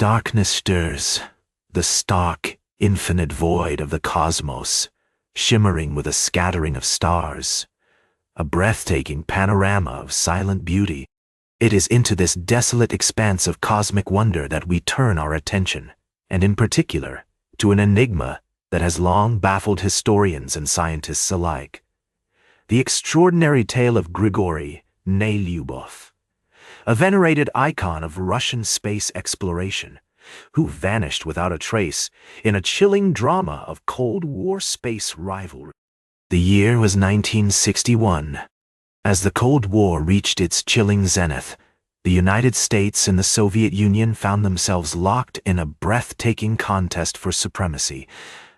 Darkness stirs, the stark, infinite void of the cosmos, shimmering with a scattering of stars, a breathtaking panorama of silent beauty. It is into this desolate expanse of cosmic wonder that we turn our attention, and in particular, to an enigma that has long baffled historians and scientists alike. The extraordinary tale of Grigori Nelyubov, a venerated icon of Russian space exploration, who vanished without a trace in a chilling drama of Cold War space rivalry. The year was 1961. As the Cold War reached its chilling zenith, the United States and the Soviet Union found themselves locked in a breathtaking contest for supremacy,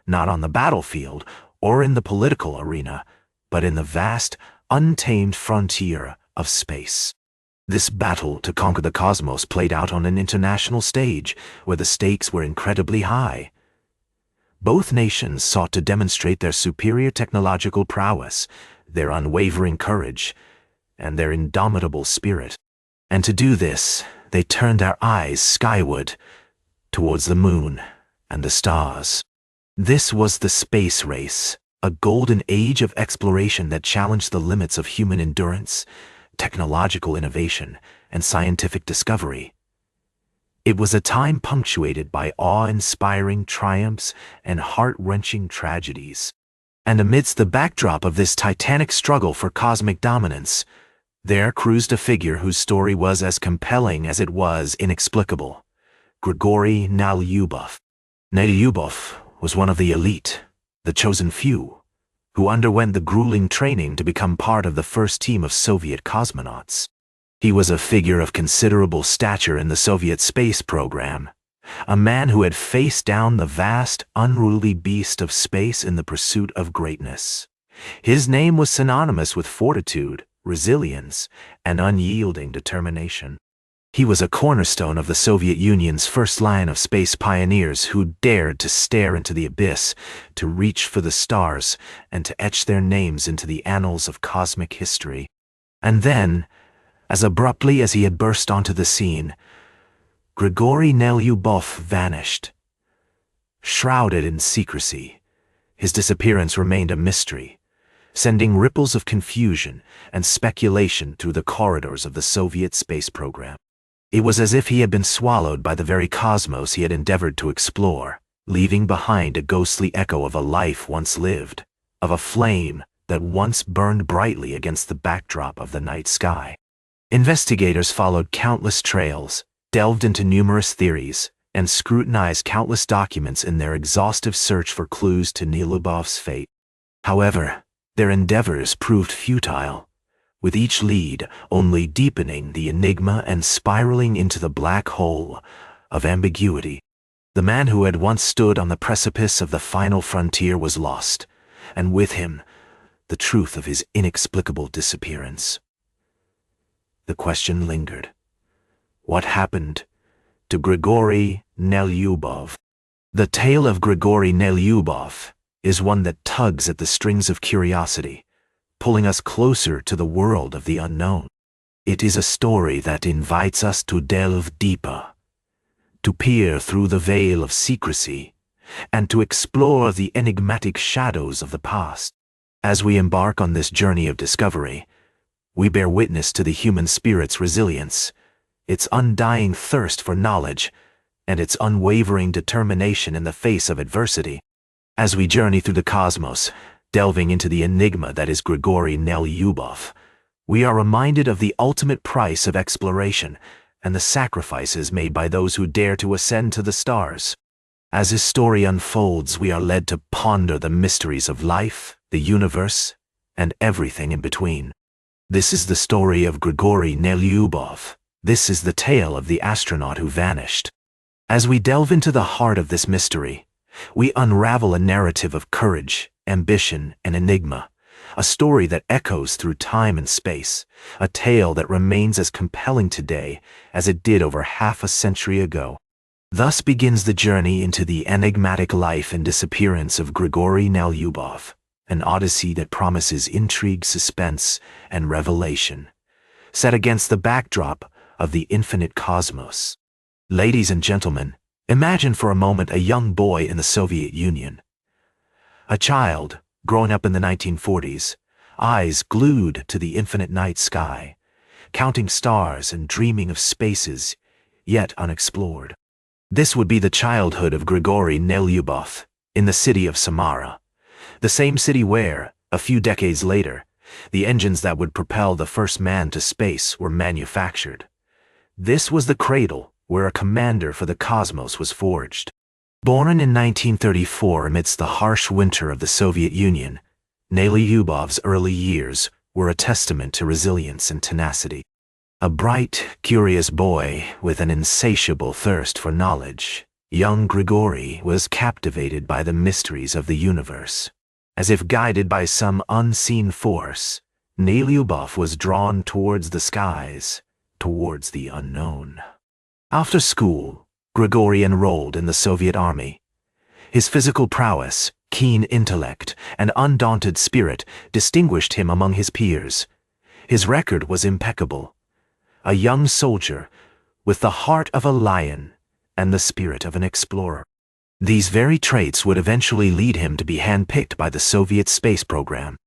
not on the battlefield or in the political arena, but in the vast, untamed frontier of space. This battle to conquer the cosmos played out on an international stage where the stakes were incredibly high. Both nations sought to demonstrate their superior technological prowess, their unwavering courage, and their indomitable spirit. And to do this, they turned their eyes skyward, towards the moon and the stars. This was the space race, a golden age of exploration that challenged the limits of human endurance, technological innovation, and scientific discovery. It was a time punctuated by awe-inspiring triumphs and heart-wrenching tragedies. And amidst the backdrop of this titanic struggle for cosmic dominance, there cruised a figure whose story was as compelling as it was inexplicable: Grigori Nelyubov. Nelyubov was one of the elite, the chosen few, who underwent the grueling training to become part of the first team of Soviet cosmonauts. He was a figure of considerable stature in the Soviet space program, a man who had faced down the vast, unruly beast of space in the pursuit of greatness. His name was synonymous with fortitude, resilience, and unyielding determination. He was a cornerstone of the Soviet Union's first line of space pioneers who dared to stare into the abyss, to reach for the stars, and to etch their names into the annals of cosmic history. And then, as abruptly as he had burst onto the scene, Grigori Nelyubov vanished. Shrouded in secrecy, his disappearance remained a mystery, sending ripples of confusion and speculation through the corridors of the Soviet space program. It was as if he had been swallowed by the very cosmos he had endeavored to explore, leaving behind a ghostly echo of a life once lived, of a flame that once burned brightly against the backdrop of the night sky. Investigators followed countless trails, delved into numerous theories, and scrutinized countless documents in their exhaustive search for clues to Nelyubov's fate. However, their endeavors proved futile, with each lead only deepening the enigma and spiraling into the black hole of ambiguity. The man who had once stood on the precipice of the final frontier was lost, and with him, the truth of his inexplicable disappearance. The question lingered. What happened to Grigori Nelyubov? The tale of Grigori Nelyubov is one that tugs at the strings of curiosity, pulling us closer to the world of the unknown. It is a story that invites us to delve deeper, to peer through the veil of secrecy, and to explore the enigmatic shadows of the past. As we embark on this journey of discovery, we bear witness to the human spirit's resilience, its undying thirst for knowledge, and its unwavering determination in the face of adversity. As we journey through the cosmos, delving into the enigma that is Grigori Nelyubov, we are reminded of the ultimate price of exploration and the sacrifices made by those who dare to ascend to the stars. As his story unfolds, we are led to ponder the mysteries of life, the universe, and everything in between. This is the story of Grigori Nelyubov. This is the tale of the astronaut who vanished. As we delve into the heart of this mystery, we unravel a narrative of courage, ambition, and enigma, a story that echoes through time and space, a tale that remains as compelling today as it did over half a century ago. Thus begins the journey into the enigmatic life and disappearance of Grigori Nelyubov, an odyssey that promises intrigue, suspense, and revelation, set against the backdrop of the infinite cosmos. Ladies and gentlemen, imagine for a moment a young boy in the Soviet Union. A child, growing up in the 1940s, eyes glued to the infinite night sky, counting stars and dreaming of spaces yet unexplored. This would be the childhood of Grigori Nelyubov in the city of Samara, the same city where, a few decades later, the engines that would propel the first man to space were manufactured. This was the cradle where a commander for the cosmos was forged. Born in 1934 amidst the harsh winter of the Soviet Union, Nelyubov's early years were a testament to resilience and tenacity. A bright, curious boy with an insatiable thirst for knowledge, young Grigori was captivated by the mysteries of the universe. As if guided by some unseen force, Nelyubov was drawn towards the skies, towards the unknown. After school, Grigori enrolled in the Soviet army. His physical prowess, keen intellect, and undaunted spirit distinguished him among his peers. His record was impeccable. A young soldier with the heart of a lion and the spirit of an explorer. These very traits would eventually lead him to be handpicked by the Soviet space program.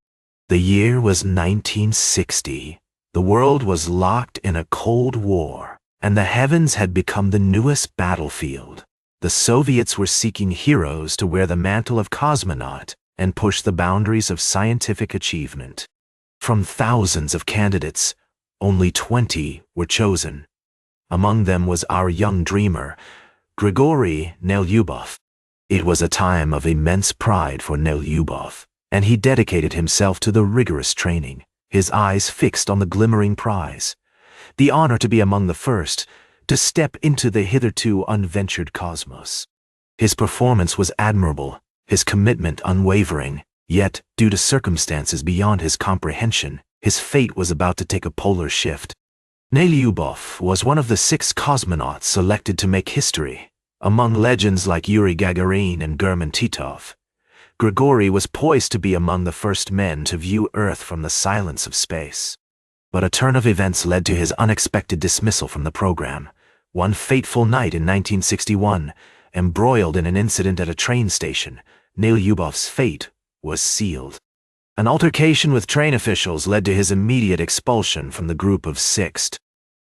The year was 1960. The world was locked in a Cold War, and the heavens had become the newest battlefield. The Soviets were seeking heroes to wear the mantle of cosmonaut and push the boundaries of scientific achievement. From thousands of candidates, only 20 were chosen. Among them was our young dreamer, Grigori Nelyubov. It was a time of immense pride for Nelyubov, and he dedicated himself to the rigorous training, his eyes fixed on the glimmering prize. The honor to be among the first, to step into the hitherto unventured cosmos. His performance was admirable, his commitment unwavering, yet, due to circumstances beyond his comprehension, his fate was about to take a polar shift. Nelyubov was one of the 6 cosmonauts selected to make history. Among legends like Yuri Gagarin and German Titov, Grigori was poised to be among the first men to view Earth from the silence of space. But a turn of events led to his unexpected dismissal from the program. One fateful night in 1961, embroiled in an incident at a train station, Nelyubov's fate was sealed. An altercation with train officials led to his immediate expulsion from the group of 6.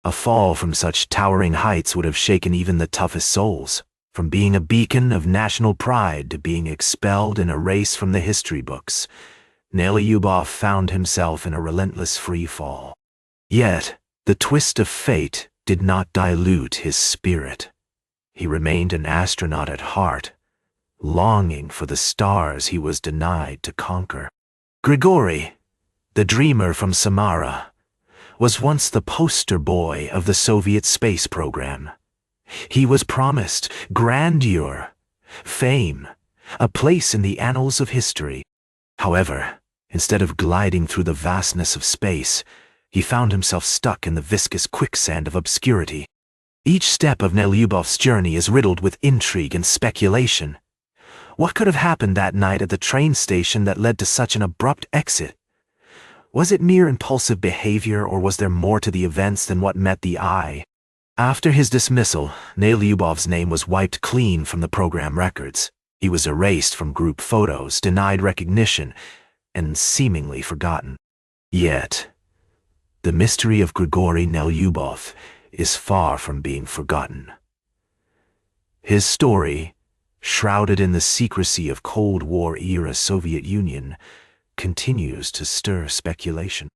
A fall from such towering heights would have shaken even the toughest souls, from being a beacon of national pride to being expelled in a race from the history books. Nelyubov found himself in a relentless free fall. Yet, the twist of fate did not dilute his spirit. He remained an astronaut at heart, longing for the stars he was denied to conquer. Grigori, the dreamer from Samara, was once the poster boy of the Soviet space program. He was promised grandeur, fame, a place in the annals of history. However, instead of gliding through the vastness of space, he found himself stuck in the viscous quicksand of obscurity. Each step of Nelyubov's journey is riddled with intrigue and speculation. What could have happened that night at the train station that led to such an abrupt exit? Was it mere impulsive behavior, or was there more to the events than what met the eye? After his dismissal, Nelyubov's name was wiped clean from the program records. He was erased from group photos, denied recognition, and seemingly forgotten. Yet, the mystery of Grigori Nelyubov is far from being forgotten. His story, shrouded in the secrecy of Cold War-era Soviet Union, continues to stir speculation.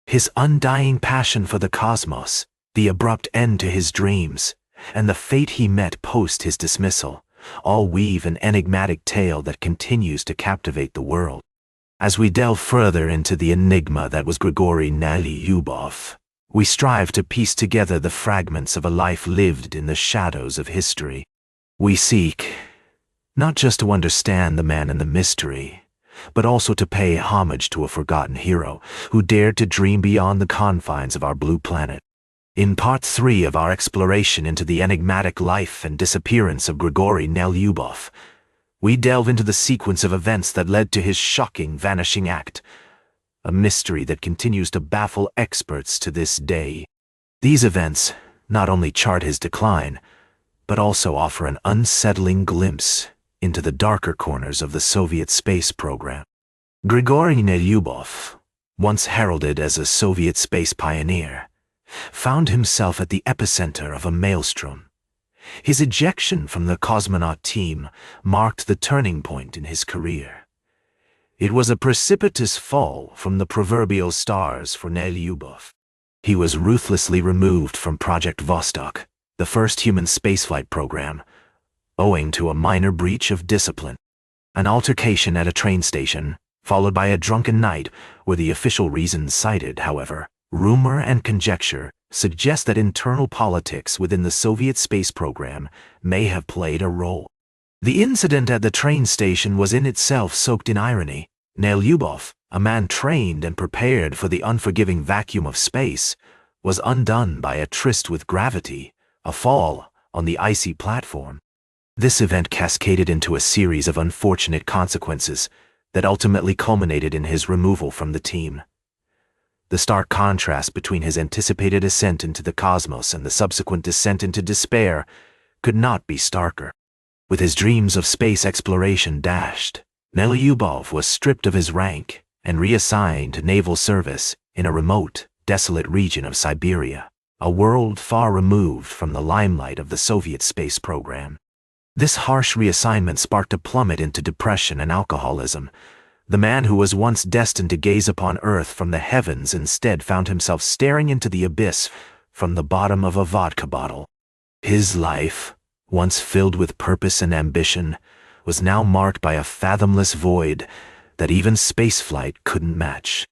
His undying passion for the cosmos, the abrupt end to his dreams, and the fate he met post his dismissal, all weave an enigmatic tale that continues to captivate the world. As we delve further into the enigma that was Grigori Nelyubov, we strive to piece together the fragments of a life lived in the shadows of history. We seek, not just to understand the man and the mystery, but also to pay homage to a forgotten hero who dared to dream beyond the confines of our blue planet. In Part 3 of our exploration into the enigmatic life and disappearance of Grigori Nelyubov, we delve into the sequence of events that led to his shocking vanishing act, a mystery that continues to baffle experts to this day. These events not only chart his decline, but also offer an unsettling glimpse into the darker corners of the Soviet space program. Grigori Nelyubov, once heralded as a Soviet space pioneer, found himself at the epicenter of a maelstrom. His ejection from the cosmonaut team marked the turning point in his career. It was a precipitous fall from the proverbial stars for Nelyubov. He was ruthlessly removed from Project Vostok, the first human spaceflight program, owing to a minor breach of discipline. An altercation at a train station, followed by a drunken night, were the official reasons cited. However, rumor and conjecture suggest that internal politics within the Soviet space program may have played a role. The incident at the train station was in itself soaked in irony. Nelyubov, a man trained and prepared for the unforgiving vacuum of space, was undone by a tryst with gravity, a fall on the icy platform. This event cascaded into a series of unfortunate consequences that ultimately culminated in his removal from the team. The stark contrast between his anticipated ascent into the cosmos and the subsequent descent into despair could not be starker. With his dreams of space exploration dashed, Nelyubov was stripped of his rank and reassigned to naval service in a remote, desolate region of Siberia, a world far removed from the limelight of the Soviet space program. This harsh reassignment sparked a plummet into depression and alcoholism. The man who was once destined to gaze upon Earth from the heavens instead found himself staring into the abyss from the bottom of a vodka bottle. His life, once filled with purpose and ambition, was now marked by a fathomless void that even spaceflight couldn't match.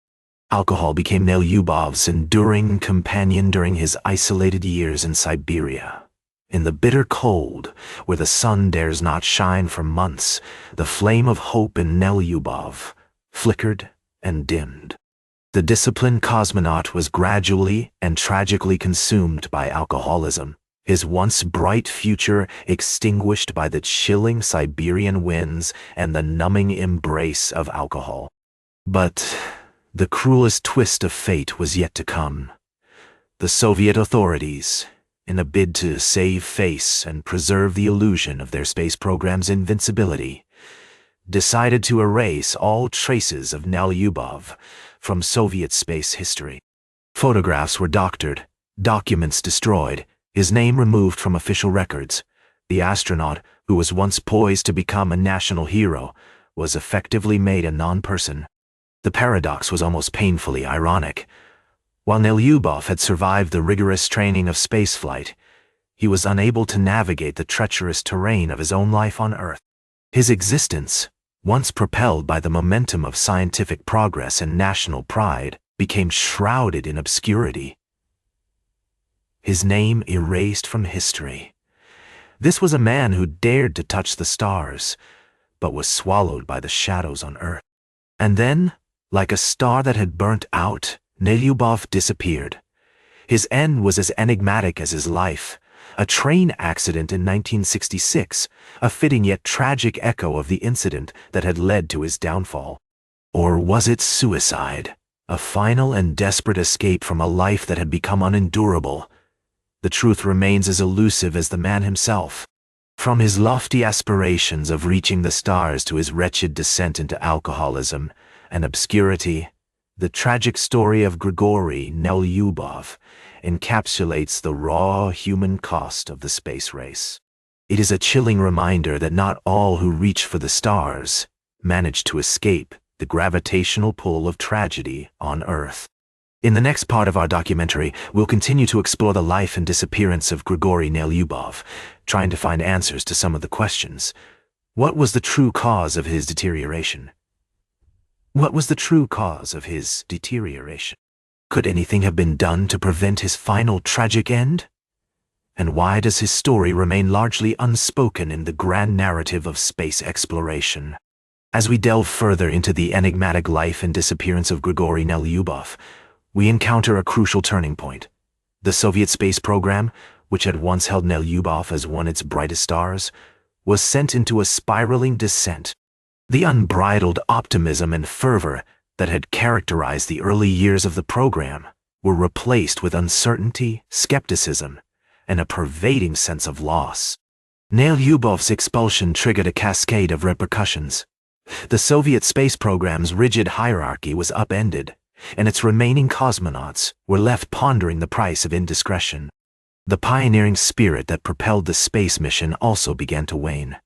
Alcohol became Nelyubov's enduring companion during his isolated years in Siberia. In the bitter cold, where the sun dares not shine for months, the flame of hope in Nelyubov flickered and dimmed. The disciplined cosmonaut was gradually and tragically consumed by alcoholism, his once bright future extinguished by the chilling Siberian winds and the numbing embrace of alcohol. But the cruelest twist of fate was yet to come. The Soviet authorities, in a bid to save face and preserve the illusion of their space program's invincibility, decided to erase all traces of Nelyubov from Soviet space history. Photographs were doctored, documents destroyed, his name removed from official records. The astronaut, who was once poised to become a national hero, was effectively made a non-person. The paradox was almost painfully ironic. While Nelyubov had survived the rigorous training of spaceflight, he was unable to navigate the treacherous terrain of his own life on Earth. His existence, once propelled by the momentum of scientific progress and national pride, became shrouded in obscurity. His name erased from history. This was a man who dared to touch the stars, but was swallowed by the shadows on Earth. And then, like a star that had burnt out, Nelyubov disappeared. His end was as enigmatic as his life. A train accident in 1966, a fitting yet tragic echo of the incident that had led to his downfall. Or was it suicide, a final and desperate escape from a life that had become unendurable? The truth remains as elusive as the man himself. From his lofty aspirations of reaching the stars to his wretched descent into alcoholism and obscurity, the tragic story of Grigori Nelyubov encapsulates the raw human cost of the space race. It is a chilling reminder that not all who reach for the stars manage to escape the gravitational pull of tragedy on Earth. In the next part of our documentary, we'll continue to explore the life and disappearance of Grigori Nelyubov, trying to find answers to some of the questions. What was the true cause of his deterioration? What was the true cause of his deterioration? Could anything have been done to prevent his final tragic end? And why does his story remain largely unspoken in the grand narrative of space exploration? As we delve further into the enigmatic life and disappearance of Grigori Nelyubov, we encounter a crucial turning point. The Soviet space program, which had once held Nelyubov as one of its brightest stars, was sent into a spiraling descent. The unbridled optimism and fervor that had characterized the early years of the program were replaced with uncertainty, skepticism, and a pervading sense of loss. Nelyubov's expulsion triggered a cascade of repercussions. The Soviet space program's rigid hierarchy was upended, and its remaining cosmonauts were left pondering the price of indiscretion. The pioneering spirit that propelled the space mission also began to wane.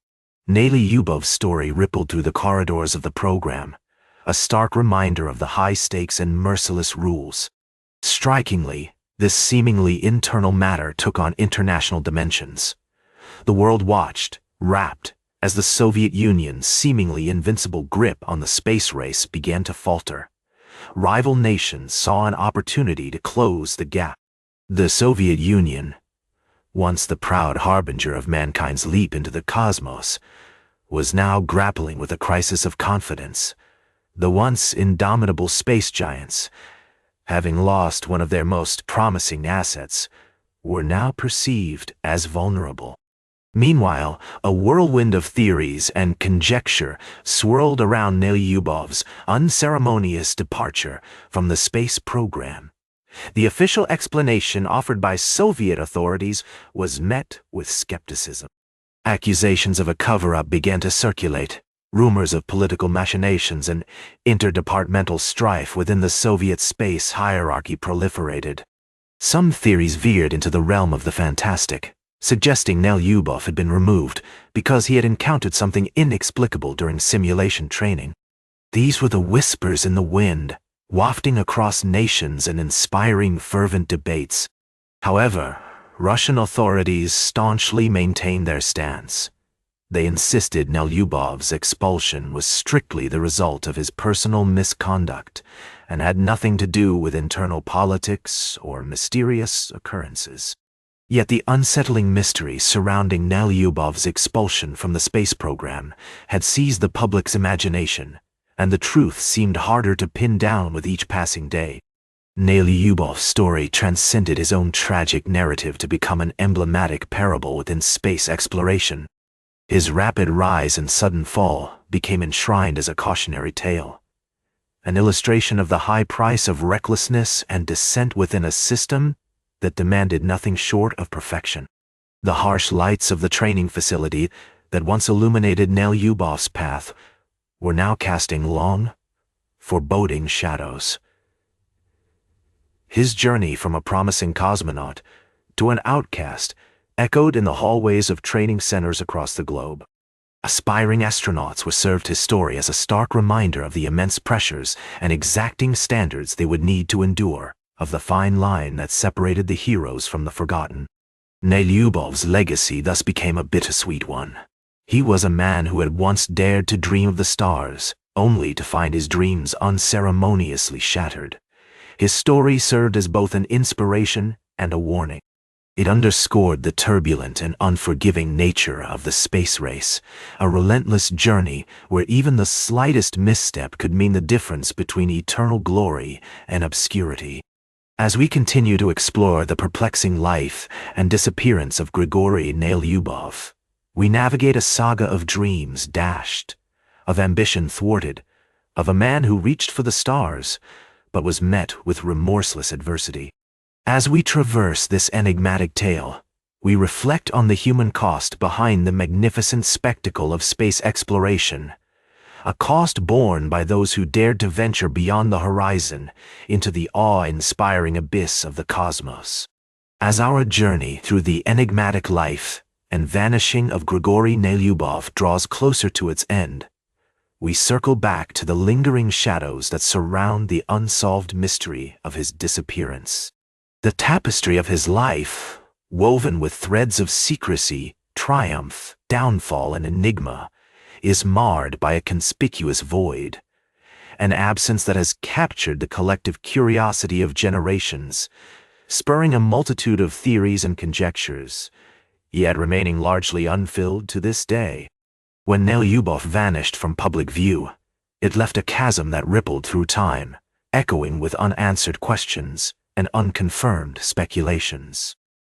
Nelyubov's story rippled through the corridors of the program, a stark reminder of the high-stakes and merciless rules. Strikingly, this seemingly internal matter took on international dimensions. The world watched, rapt, as the Soviet Union's seemingly invincible grip on the space race began to falter. Rival nations saw an opportunity to close the gap. The Soviet Union, once the proud harbinger of mankind's leap into the cosmos, was now grappling with a crisis of confidence. The once indomitable space giants, having lost one of their most promising assets, were now perceived as vulnerable. Meanwhile, a whirlwind of theories and conjecture swirled around Nelyubov's unceremonious departure from the space program. The official explanation offered by Soviet authorities was met with skepticism. Accusations of a cover-up began to circulate. Rumors of political machinations and interdepartmental strife within the Soviet space hierarchy proliferated. Some theories veered into the realm of the fantastic, suggesting Nelyubov had been removed because he had encountered something inexplicable during simulation training. These were the whispers in the wind, wafting across nations and inspiring fervent debates. However, Russian authorities staunchly maintained their stance. They insisted Nelyubov's expulsion was strictly the result of his personal misconduct and had nothing to do with internal politics or mysterious occurrences. Yet the unsettling mystery surrounding Nelyubov's expulsion from the space program had seized the public's imagination, and the truth seemed harder to pin down with each passing day. Nelyubov's story transcended his own tragic narrative to become an emblematic parable within space exploration. His rapid rise and sudden fall became enshrined as a cautionary tale, an illustration of the high price of recklessness and descent within a system that demanded nothing short of perfection. The harsh lights of the training facility that once illuminated Nelyubov's path were now casting long, foreboding shadows. His journey from a promising cosmonaut to an outcast echoed in the hallways of training centers across the globe. Aspiring astronauts were served his story as a stark reminder of the immense pressures and exacting standards they would need to endure, of the fine line that separated the heroes from the forgotten. Nelyubov's legacy thus became a bittersweet one. He was a man who had once dared to dream of the stars, only to find his dreams unceremoniously shattered. His story served as both an inspiration and a warning. It underscored the turbulent and unforgiving nature of the space race, a relentless journey where even the slightest misstep could mean the difference between eternal glory and obscurity. As we continue to explore the perplexing life and disappearance of Grigori Nelyubov, we navigate a saga of dreams dashed, of ambition thwarted, of a man who reached for the stars, but was met with remorseless adversity. As we traverse this enigmatic tale, we reflect on the human cost behind the magnificent spectacle of space exploration, a cost borne by those who dared to venture beyond the horizon into the awe-inspiring abyss of the cosmos. As our journey through the enigmatic life and vanishing of Grigori Nelyubov draws closer to its end, we circle back to the lingering shadows that surround the unsolved mystery of his disappearance. The tapestry of his life, woven with threads of secrecy, triumph, downfall, and enigma, is marred by a conspicuous void, an absence that has captured the collective curiosity of generations, spurring a multitude of theories and conjectures, yet remaining largely unfilled to this day. When Nelyubov vanished from public view, it left a chasm that rippled through time, echoing with unanswered questions and unconfirmed speculations.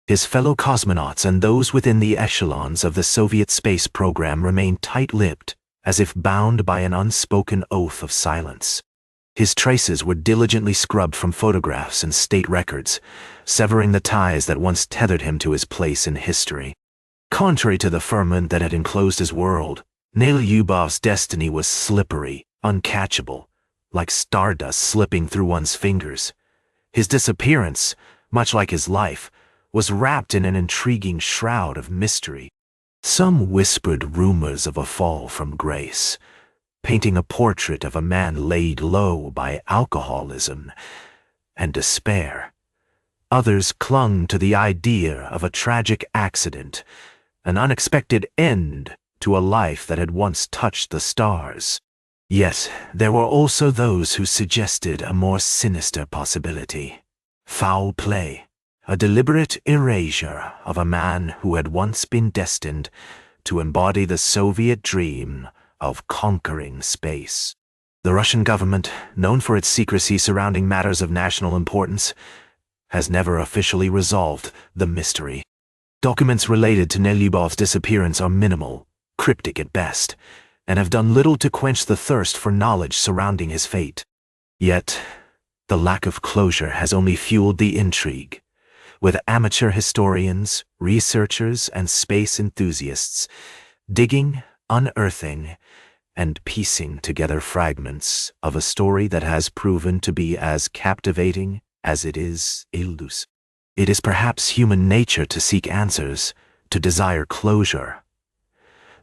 His fellow cosmonauts and those within the echelons of the Soviet space program remained tight-lipped, as if bound by an unspoken oath of silence. His traces were diligently scrubbed from photographs and state records, severing the ties that once tethered him to his place in history. Contrary to the firmament that had enclosed his world, Nelyubov's destiny was slippery, uncatchable, like stardust slipping through one's fingers. His disappearance, much like his life, was wrapped in an intriguing shroud of mystery. Some whispered rumors of a fall from grace, painting a portrait of a man laid low by alcoholism and despair. Others clung to the idea of a tragic accident, an unexpected end to a life that had once touched the stars. Yet there were also those who suggested a more sinister possibility: foul play, a deliberate erasure of a man who had once been destined to embody the Soviet dream of conquering space. The Russian government, known for its secrecy surrounding matters of national importance, has never officially resolved the mystery. Documents related to Nelyubov's disappearance are minimal, cryptic at best, and have done little to quench the thirst for knowledge surrounding his fate. Yet, the lack of closure has only fueled the intrigue, with amateur historians, researchers, and space enthusiasts digging, unearthing, and piecing together fragments of a story that has proven to be as captivating as it is elusive. It is perhaps human nature to seek answers, to desire closure.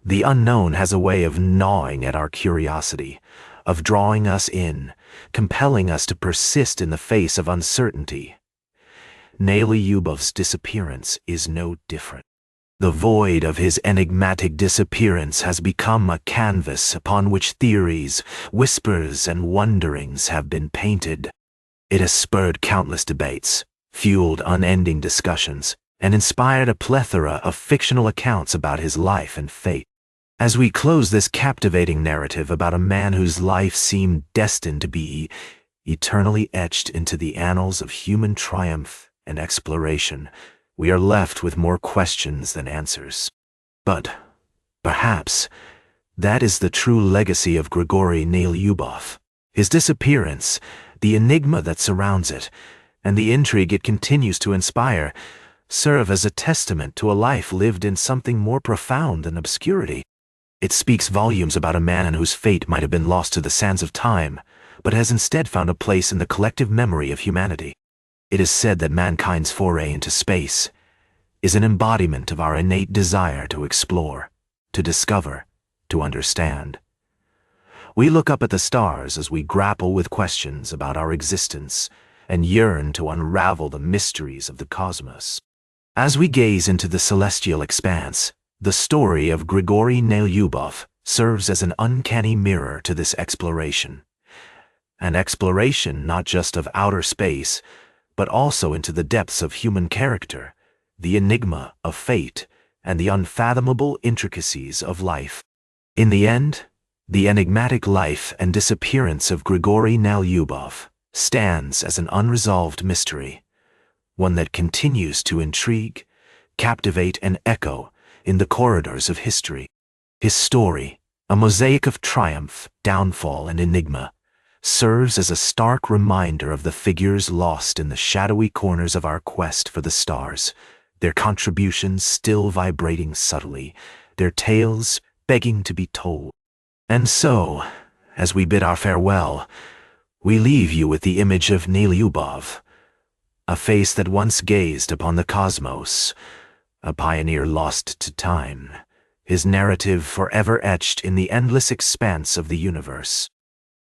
The unknown has a way of gnawing at our curiosity, of drawing us in, compelling us to persist in the face of uncertainty. Nelyubov's disappearance is no different. The void of his enigmatic disappearance has become a canvas upon which theories, whispers, and wonderings have been painted. It has spurred countless debates, fueled unending discussions, and inspired a plethora of fictional accounts about his life and fate. As we close this captivating narrative about a man whose life seemed destined to be eternally etched into the annals of human triumph and exploration, we are left with more questions than answers. But perhaps that is the true legacy of Grigori Nelyubov. His disappearance, the enigma that surrounds it, and the intrigue it continues to inspire, serve as a testament to a life lived in something more profound than obscurity. It speaks volumes about a man whose fate might have been lost to the sands of time, but has instead found a place in the collective memory of humanity. It is said that mankind's foray into space is an embodiment of our innate desire to explore, to discover, to understand. We look up at the stars as we grapple with questions about our existence and yearn to unravel the mysteries of the cosmos. As we gaze into the celestial expanse, the story of Grigori Nelyubov serves as an uncanny mirror to this exploration. An exploration not just of outer space, but also into the depths of human character, the enigma of fate, and the unfathomable intricacies of life. In the end, the enigmatic life and disappearance of Grigori Nelyubov stands as an unresolved mystery, one that continues to intrigue, captivate, and echo in the corridors of history. His story, a mosaic of triumph, downfall, and enigma, serves as a stark reminder of the figures lost in the shadowy corners of our quest for the stars, their contributions still vibrating subtly, their tales begging to be told. And so, as we bid our farewell, we leave you with the image of Nelyubov, a face that once gazed upon the cosmos, a pioneer lost to time, his narrative forever etched in the endless expanse of the universe.